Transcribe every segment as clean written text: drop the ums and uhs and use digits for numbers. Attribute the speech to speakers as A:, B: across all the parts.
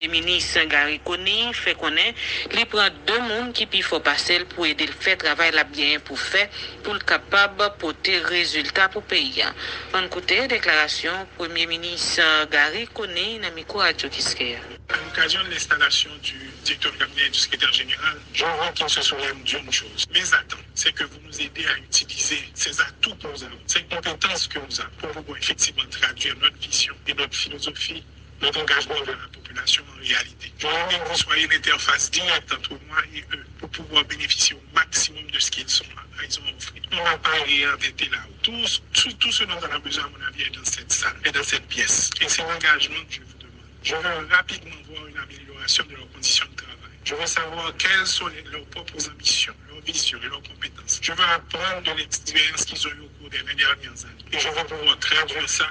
A: Le ministre Gary Coney fait connaître qu'il prend deux personnes qui peuvent faut passer pour aider le fait travail là bien pour faire pour le capable porter résultat pour le pays. En côté déclaration Premier ministre Gary Coney dans micro radio Kiskeya.
B: À l'occasion de l'installation du directeur de cabinet et du secrétaire général, je veux qu'il se souvienne d'une chose. Mes attentes, c'est que vous nous aidez à utiliser ces atouts que nous avons, ces compétences que nous avons, pour pouvoir effectivement traduire notre vision et notre philosophie, notre engagement vers la population en réalité. Je veux que vous soyez l'interface directe entre moi et eux pour pouvoir bénéficier au maximum de ce qu'ils sont là. Ils ont offert. On ne va pas réinventer là. Tout ce dont on a besoin, à mon avis, est dans cette salle, est dans cette pièce. Et c'est l'engagement que je vous demande. Je veux rapidement voir une amélioration de leurs conditions de travail. Je veux savoir quelles sont leurs propres ambitions, leurs visions et leurs compétences. Je veux apprendre de l'expérience qu'ils ont eu au cours des 20 dernières années. Et je veux pouvoir traduire ça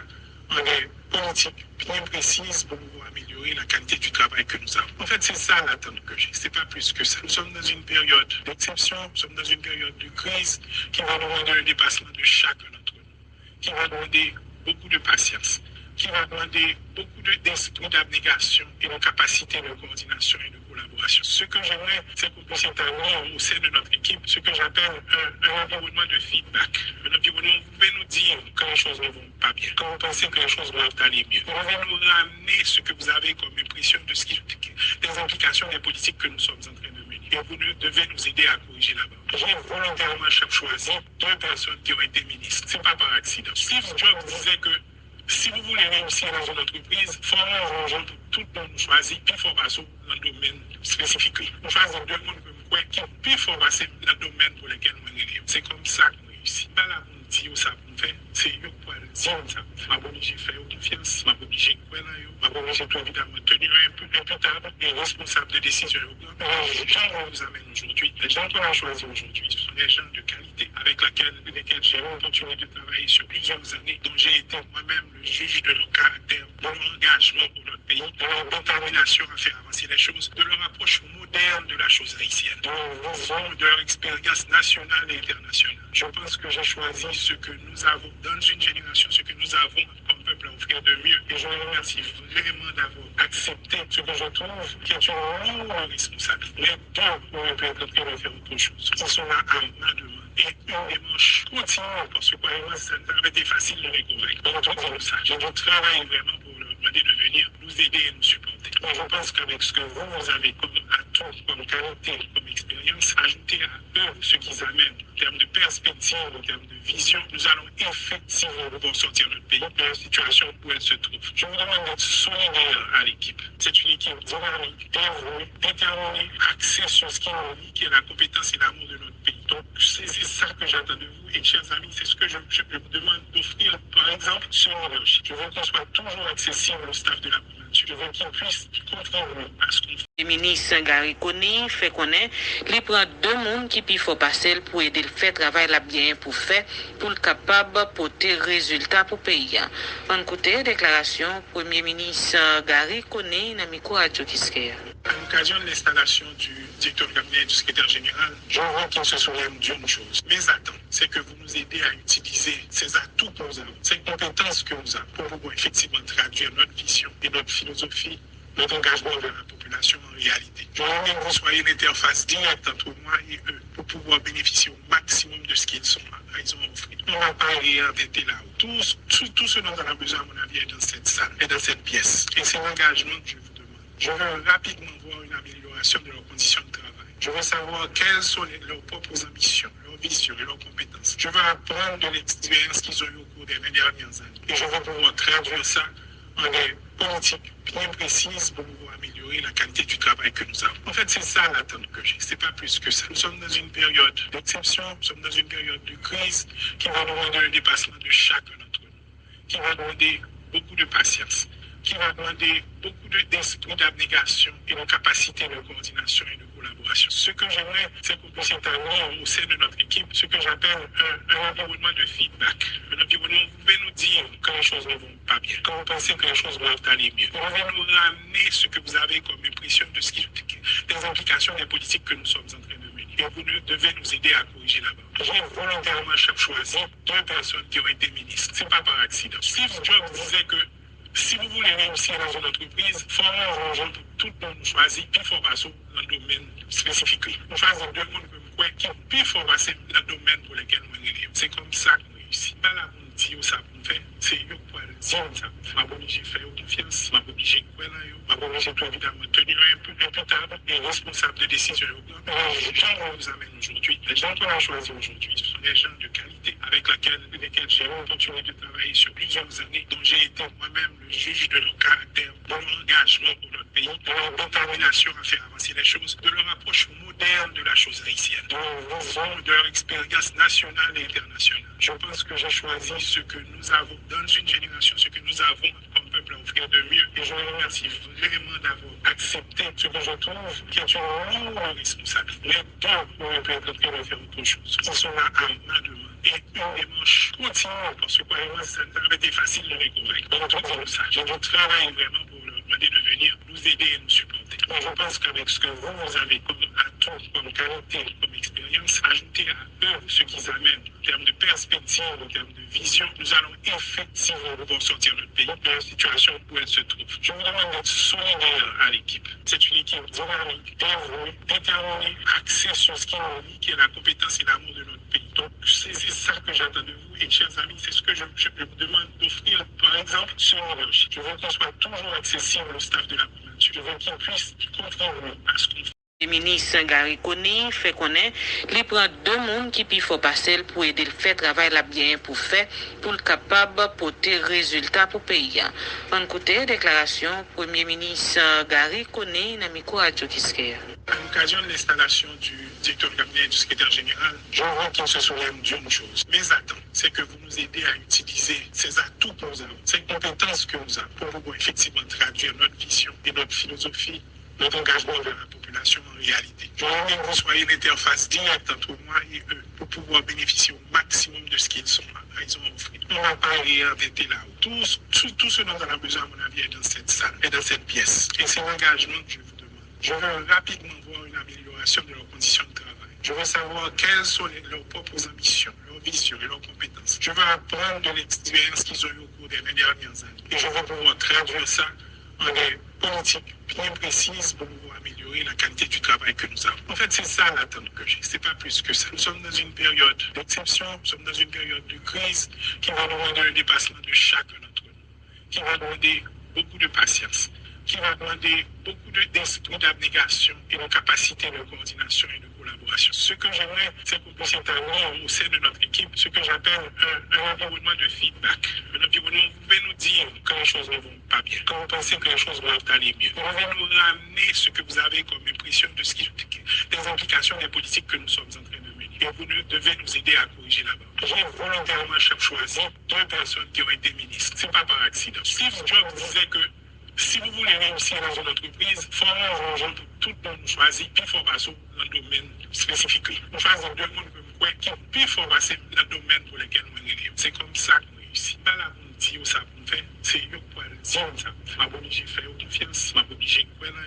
B: en des politiques bien précises pour pouvoir améliorer la qualité du travail que nous avons. En fait, c'est ça l'attente que j'ai. C'est pas plus que ça. Nous sommes dans une période d'exception, nous sommes dans une période de crise qui va demander le dépassement de chacun d'entre nous, qui va demander beaucoup de patience, qui va demander beaucoup d'esprit d'abnégation et de capacité de coordination et de collaboration. Ce que j'aimerais, c'est qu'on puisse établir au sein de notre équipe ce que j'appelle un environnement de feedback. Un environnement où vous pouvez nous dire quand les choses ne vont pas bien, quand vous pensez que les choses doivent aller mieux. Vous pouvez nous ramener ce que vous avez comme impression de des implications des politiques que nous sommes en train de mener. Et vous devez nous aider à corriger là-bas. J'ai volontairement choisi deux personnes qui ont été ministres. Ce n'est pas par accident. Steve Jobs disait que si vous voulez réussir dans une entreprise, formez un gens pour tout le monde choisir, puis il faut passer dans le domaine spécifique. Nous choisissons deux mondes qui puis il faut passer dans le domaine pour lequel nous réalisons. C'est comme ça qu'on réussit. Pas là pour nous dire ça pour nous faire, c'est eux pour le dire ça. Je suis obligé de faire confiance, je suis obligé de croire je suis obligé tout évidemment tenir imputable et responsable de décision. Les gens qu'on nous amène aujourd'hui, les gens qu'on a choisis aujourd'hui, ce sont des gens de qualité avec lesquels j'ai eu l'opportunité de travailler sur plusieurs années, dont j'ai été moi-même le juge de leur caractère, de leur engagement pour notre pays, de leur détermination à faire avancer les choses, de leur approche moderne de la chose haïtienne, de leur vision, de leur expérience nationale et internationale. Je pense que j'ai choisi ce que nous avons dans une génération, ce que nous avons comme peuple à offrir de mieux. Et je vous remercie vraiment d'avoir accepté ce que je trouve qui est une lourde responsabilité. Les deux auraient pu être en train de faire autre chose. Ils sont là à ma demande. Et une démarche continue, parce que pour moi, ça n'a été facile de les convaincre. Donc, on dit ça. J'ai du travail vraiment pour leur demander de venir nous aider et nous supporter. Donc, je pense qu'avec ce que vous avez comme atout, comme qualité, comme expérience, ajouter à eux ce qu'ils amènent en termes de perspective, en termes de vision, nous allons effectivement pouvoir sortir notre pays de la situation où elle se trouve. Je vous demande d'être solidaire à l'équipe. C'est une équipe dynamique, dévouée, déterminée, axée sur ce qui nous lie, qui est la compétence et l'amour de notre pays. Donc, c'est ça que j'attends de vous. Et chers amis, c'est ce que je vous demande d'offrir, par exemple, ce leadership. Je veux qu'on soit toujours accessible au staff de la primature. Je veux qu'il puisse contribuer à ce qu'on fait.
A: Le ministre Gary Coney fait connaître qu'il prend deux personnes qui peuvent faut passer pour aider le fait travail là bien pour faire pour le capable porter résultat pour le pays. En côté déclaration Premier ministre Gary Coney dans micro radio Kiskeya.
B: À l'occasion de l'installation du directeur de cabinet et du secrétaire général, je veux qu'il se souvienne d'une chose. Mes attentes, c'est que vous nous aidez à utiliser ces atouts que nous avons, ces compétences que nous avons, pour pouvoir effectivement traduire notre vision et notre philosophie, notre engagement vers la population en réalité. Je veux que vous soyez l'interface directe entre moi et eux pour pouvoir bénéficier au maximum de ce qu'ils sont là. Ils ont offert. On ne va pas réinventer là. Tout ce dont on a besoin, à mon avis, est dans cette salle, est dans cette pièce. Et c'est l'engagement que je vous demande. Je veux rapidement voir une amélioration de leurs conditions de travail. Je veux savoir quelles sont leurs propres ambitions, leurs visions et leurs compétences. Je veux apprendre de l'expérience qu'ils ont eu au cours des 20 dernières années. Et je veux pouvoir traduire ça en des politiques bien précises pour pouvoir améliorer la qualité du travail que nous avons. En fait, c'est ça l'attente que j'ai. C'est pas plus que ça. Nous sommes dans une période d'exception, nous sommes dans une période de crise qui va demander le dépassement de chacun d'entre nous, qui va demander beaucoup de patience, qui va demander beaucoup d'esprit d'abnégation et de capacité de coordination et de collaboration. Ce que j'aimerais, c'est qu'on puisse établir au sein de notre équipe ce que j'appelle un environnement de feedback. Un environnement où vous pouvez nous dire quand les choses ne vont pas bien, quand vous pensez que les choses doivent aller mieux. Vous pouvez nous ramener ce que vous avez comme impression des implications des politiques que nous sommes en train de mener. Et vous devez nous aider à corriger là-bas. J'ai volontairement choisi deux personnes qui ont été ministres. Ce n'est pas par accident. Steve Jobs disait que Si vous voulez réussir dans une entreprise, formez un gens pour tout le monde choisir, puis il faut passer dans le domaine spécifique. On choisit deux mondes qui puis il faut passer dans le domaine pour lequel on est. C'est comme ça qu'on réussit. Pas là pour nous dire ça pour nous faire, c'est eux pour le dire ça. Je suis obligé de faire confiance, je suis obligé de croire là, je suis obligé de évidemment tenir un peu imputable et responsable de décision. Les gens qu'on nous amène aujourd'hui, les gens qu'on a choisis aujourd'hui, ce sont des gens de qualité avec lesquels j'ai eu l'opportunité de travailler sur plusieurs années, dont j'ai été moi-même le juge de leur caractère, de leur engagement pour notre pays, de leur détermination à faire avancer les choses, de leur approche moderne de la chose haïtienne, de leur vision, de leur expérience nationale et internationale. Je pense que j'ai choisi ce que nous avons dans une génération, ce que nous avons comme peuple à offrir de mieux. Et je vous remercie vraiment d'avoir accepté ce que je trouve qui est une lourde responsabilité. Les deux auraient pu être en train de faire autre chose. Ils sont là à ma demande. Et une démarche continue, parce que croyez-moi, ça n'a pas été facile de les convaincre. Donc, tout dire ça. J'ai dû travailler vraiment pour leur demander de venir nous aider et nous supporter. Et je pense qu'avec ce que vous avez comme atout, comme qualité, comme expérience, ajouter à eux ce qu'ils amènent en termes de perspective, en termes de vision, nous allons effectivement pouvoir sortir notre pays de la situation où elle se trouve. Je vous demande d'être solidaire à l'équipe. C'est une équipe dynamique, dévouée, déterminée, axée sur ce qui nous lie, qui est la compétence et l'amour de notre pays. Donc, c'est ça que j'attends de vous. Et chers amis, c'est ce que je vous demande d'offrir, par exemple, ce leadership. Je veux qu'on soit toujours accessible au staff de la primature. Je veux qu'il puisse contribuer à ce qu'on fait.
A: Le ministre Gary Coney fait connaître qu'il prend deux mondes qui puis faut passer pour aider le fait travail là bien pour faire pour le capable porter résultat pour pays. En côté déclaration Premier ministre Gary Coney dans micro radio Kiskeya.
B: À l'occasion de l'installation du directeur de cabinet du secrétaire général, je veux qu'il se souvienne d'une chose. Mes attentes, c'est que vous nous aidez à utiliser ces atouts que nous avons, ces compétences que nous avons, pour pouvoir effectivement traduire notre vision et notre philosophie, notre engagement vers la population en réalité. Je veux que vous soyez l'interface directe entre moi et eux pour pouvoir bénéficier au maximum de ce qu'ils sont là. Ils ont offert. On va pas réinventer là-haut. Tout ce dont on a besoin, à mon avis, est dans cette salle, est dans cette pièce. Et c'est l'engagement que je vous demande. Je veux rapidement voir une amélioration de leurs conditions de travail. Je veux savoir quelles sont leurs propres ambitions, leurs visions et leurs compétences. Je veux apprendre de l'expérience qu'ils ont eu au cours des 20 dernières années. Et je veux pouvoir traduire ça en des politiques bien précises pour pouvoir améliorer la qualité du travail que nous avons. En fait, c'est ça l'attente que j'ai. C'est pas plus que ça. Nous sommes dans une période d'exception, nous sommes dans une période de crise qui va demander le dépassement de chacun d'entre nous, qui va demander beaucoup de patience, qui va demander beaucoup d'esprit d'abnégation et de capacité de coordination et de collaboration. Ce que j'aimerais, c'est qu'on puisse établir au sein de notre équipe ce que j'appelle un environnement de feedback. Un environnement où vous pouvez nous dire quand les choses ne vont pas bien, quand vous pensez que les choses doivent aller mieux. Vous pouvez nous ramener ce que vous avez comme impression de des implications des politiques que nous sommes en train de mener. Et vous devez nous aider à corriger la barre. J'ai volontairement choisi deux personnes qui ont été ministres. C'est pas par accident. Steve Jobs disait que si vous voulez réussir dans une entreprise, formez un gens pour tout le monde choisir, puis il faut passer dans le domaine spécifique. On choisit deux mondes qui puis il faut passer dans le domaine pour lequel on est. C'est comme ça qu'on réussit. Pas là pour nous dire ça pour nous faire, c'est eux pour le dire ça. Je suis obligé de faire confiance, je suis obligé de croire là,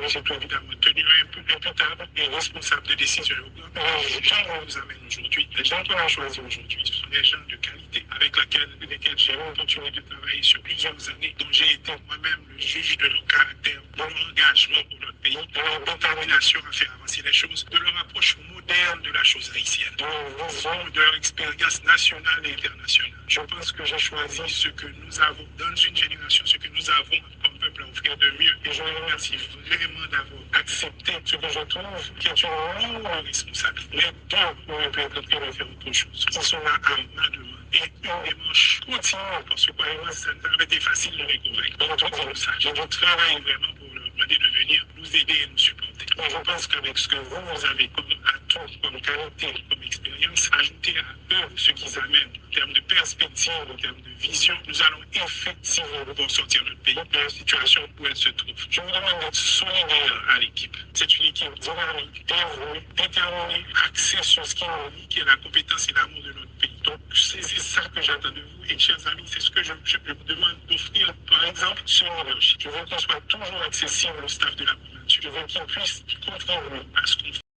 B: je suis obligé de évidemment tenir un peu imputable et responsable de décision. Les gens qu'on nous amène aujourd'hui, les gens qu'on a choisis aujourd'hui, ce sont des gens de qualité avec lesquels j'ai eu l'opportunité de travailler sur plusieurs années, dont j'ai été moi-même le juge de leur caractère, de leur engagement pour notre pays, de leur détermination à faire avancer les choses, de leur approche moderne de la chose haïtienne, de leur vision, de leur expérience nationale et internationale. Je pense que j'ai choisi ce que nous avons dans une génération, ce que nous avons comme peuple à offrir de mieux. Et je vous remercie vraiment d'avoir accepté ce que je trouve qui est une lourde responsabilité. Les deux auraient pu être en train de faire autre chose. Ils sont là à ma demande. Et une démarche continue, parce que croyez-moi, ça n'a pas été facile de les convaincre. Donc, tout dire ça. J'ai dû travailler vraiment pour leur demander de venir nous aider et nous supporter. Et je pense qu'avec ce que vous avez comme atout, comme qualité, comme expérience, ajouter à eux ce qu'ils amènent en termes de perspective, en termes de vision, nous allons effectivement pouvoir sortir notre pays de la situation où elle se trouve. Je vous demande d'être solidaire à l'équipe. C'est une équipe dynamique, dévouée, déterminée, axée sur ce qui nous lie, qui est la compétence et l'amour de notre pays. Donc, c'est ça que j'attends de vous. Et chers amis, c'est ce que je vous demande d'offrir, par exemple, ce leadership. Je veux qu'on soit toujours accessible au staff de la primature. Je veux qu'il puisse contribuer à ce qu'on fait.